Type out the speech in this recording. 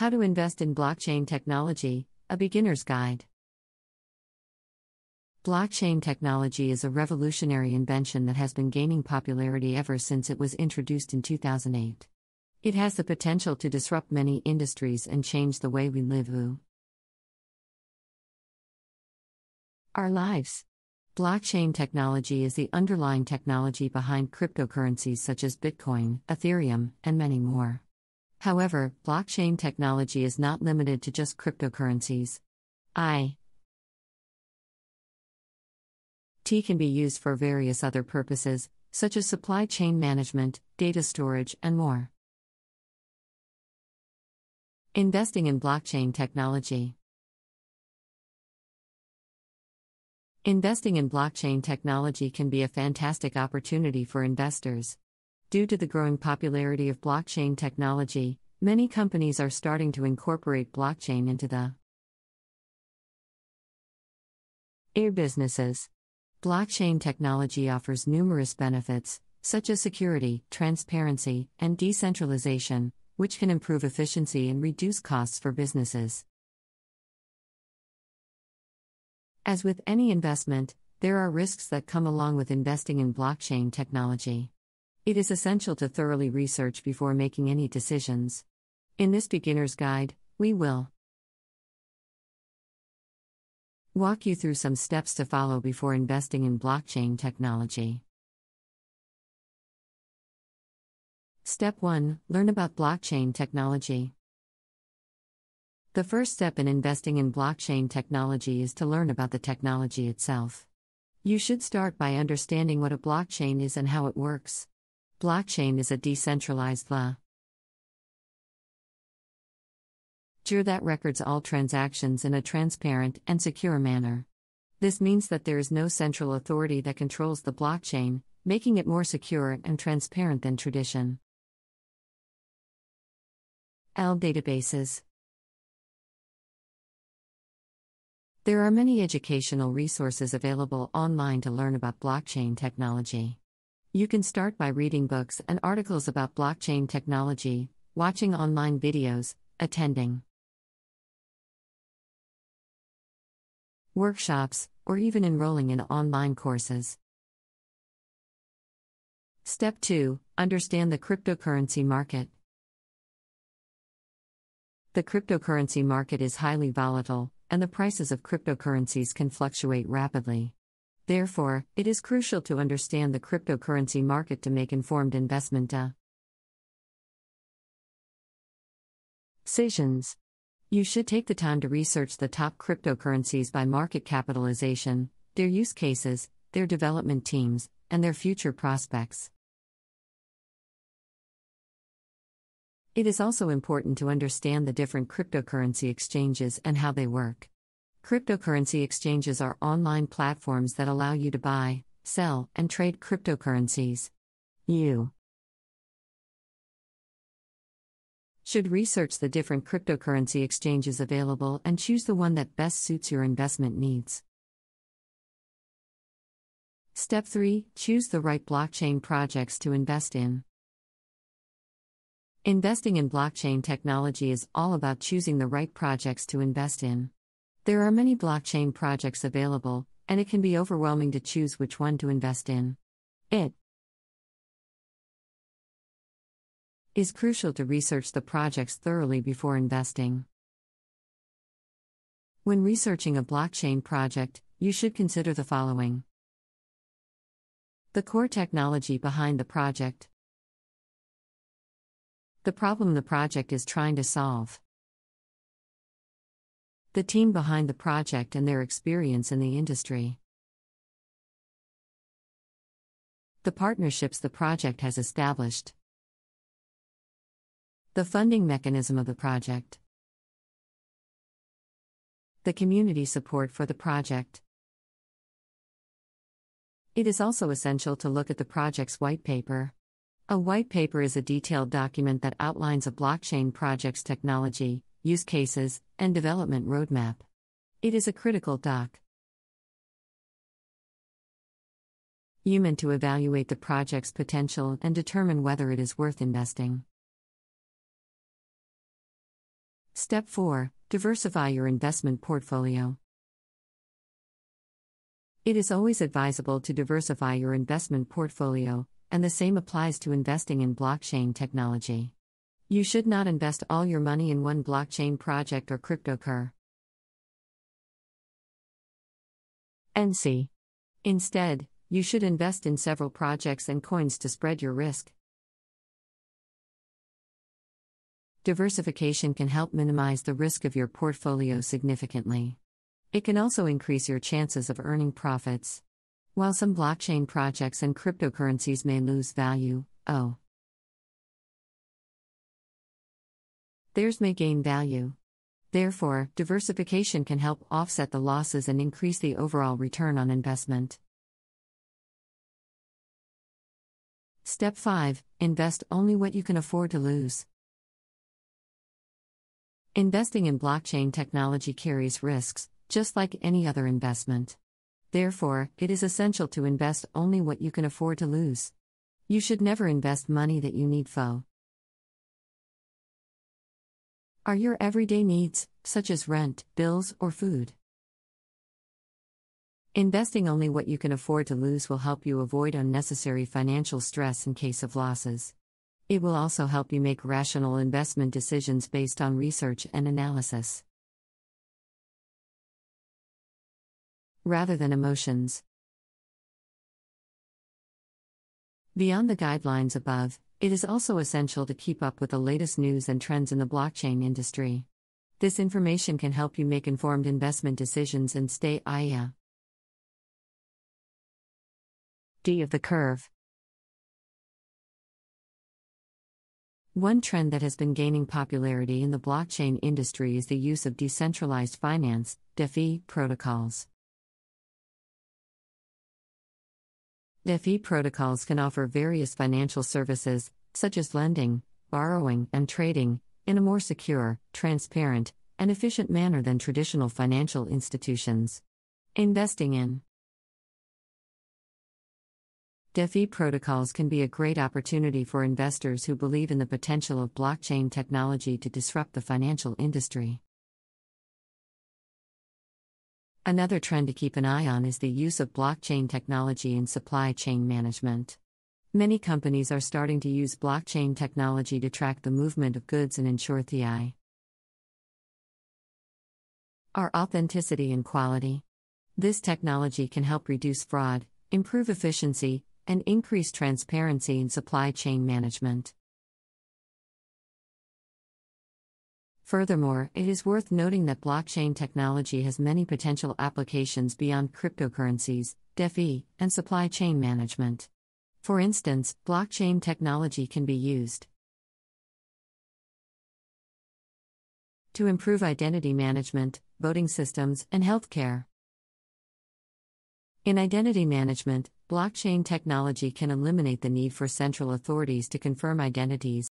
How to invest in blockchain technology, a beginner's guide. Blockchain technology is a revolutionary invention that has been gaining popularity ever since it was introduced in 2008. It has the potential to disrupt many industries and change the way we live our lives. Blockchain technology is the underlying technology behind cryptocurrencies such as Bitcoin, Ethereum, and many more. However, blockchain technology is not limited to just cryptocurrencies. IT can be used for various other purposes, such as supply chain management, data storage, and more. Investing in blockchain technology. Investing in blockchain technology can be a fantastic opportunity for investors. Due to the growing popularity of blockchain technology, many companies are starting to incorporate blockchain into their businesses. Blockchain technology offers numerous benefits, such as security, transparency, and decentralization, which can improve efficiency and reduce costs for businesses. As with any investment, there are risks that come along with investing in blockchain technology. It is essential to thoroughly research before making any decisions. In this beginner's guide, we will walk you through some steps to follow before investing in blockchain technology. Step 1. Learn about blockchain technology. The first step in investing in blockchain technology is to learn about the technology itself. You should start by understanding what a blockchain is and how it works. Blockchain is a decentralized ledger that records all transactions in a transparent and secure manner. This means that there is no central authority that controls the blockchain, making it more secure and transparent than traditional databases. There are many educational resources available online to learn about blockchain technology. You can start by reading books and articles about blockchain technology, watching online videos, attending workshops, or even enrolling in online courses. Step 2. Understand the cryptocurrency market. The cryptocurrency market is highly volatile, and the prices of cryptocurrencies can fluctuate rapidly. Therefore, it is crucial to understand the cryptocurrency market to make informed investment decisions. You should take the time to research the top cryptocurrencies by market capitalization, their use cases, their development teams, and their future prospects. It is also important to understand the different cryptocurrency exchanges and how they work. Cryptocurrency exchanges are online platforms that allow you to buy, sell, and trade cryptocurrencies. You should research the different cryptocurrency exchanges available and choose the one that best suits your investment needs. Step 3. Choose the right blockchain projects to invest in. Investing in blockchain technology is all about choosing the right projects to invest in. There are many blockchain projects available, and it can be overwhelming to choose which one to invest in. It is crucial to research the projects thoroughly before investing. When researching a blockchain project, you should consider the following: the core technology behind the project, the problem the project is trying to solve, the team behind the project and their experience in the industry, the partnerships the project has established, the funding mechanism of the project, the community support for the project. It is also essential to look at the project's white paper. A white paper is a detailed document that outlines a blockchain project's technology, use cases, and development roadmap. It is a critical document to evaluate the project's potential and determine whether it is worth investing. Step 4. Diversify your investment portfolio. It is always advisable to diversify your investment portfolio, and the same applies to investing in blockchain technology. You should not invest all your money in one blockchain project or cryptocurrency. Instead, you should invest in several projects and coins to spread your risk. Diversification can help minimize the risk of your portfolio significantly. It can also increase your chances of earning profits. While some blockchain projects and cryptocurrencies may lose value, theirs may gain value. Therefore, diversification can help offset the losses and increase the overall return on investment. Step 5. Invest only what you can afford to lose. Investing in blockchain technology carries risks, just like any other investment. Therefore, it is essential to invest only what you can afford to lose. You should never invest money that you need for are your everyday needs, such as rent, bills, or food. Investing only what you can afford to lose will help you avoid unnecessary financial stress in case of losses. It will also help you make rational investment decisions based on research and analysis, rather than emotions. Beyond the guidelines above, it is also essential to keep up with the latest news and trends in the blockchain industry. This information can help you make informed investment decisions and stay ahead of the curve. One trend that has been gaining popularity in the blockchain industry is the use of decentralized finance, DeFi, protocols. DeFi protocols can offer various financial services, such as lending, borrowing, and trading, in a more secure, transparent, and efficient manner than traditional financial institutions. Investing in DeFi protocols can be a great opportunity for investors who believe in the potential of blockchain technology to disrupt the financial industry. Another trend to keep an eye on is the use of blockchain technology in supply chain management. Many companies are starting to use blockchain technology to track the movement of goods and ensure our authenticity and quality. This technology can help reduce fraud, improve efficiency, and increase transparency in supply chain management. Furthermore, it is worth noting that blockchain technology has many potential applications beyond cryptocurrencies, DeFi, and supply chain management. For instance, blockchain technology can be used to improve identity management, voting systems, and healthcare. In identity management, blockchain technology can eliminate the need for central authorities to confirm identities,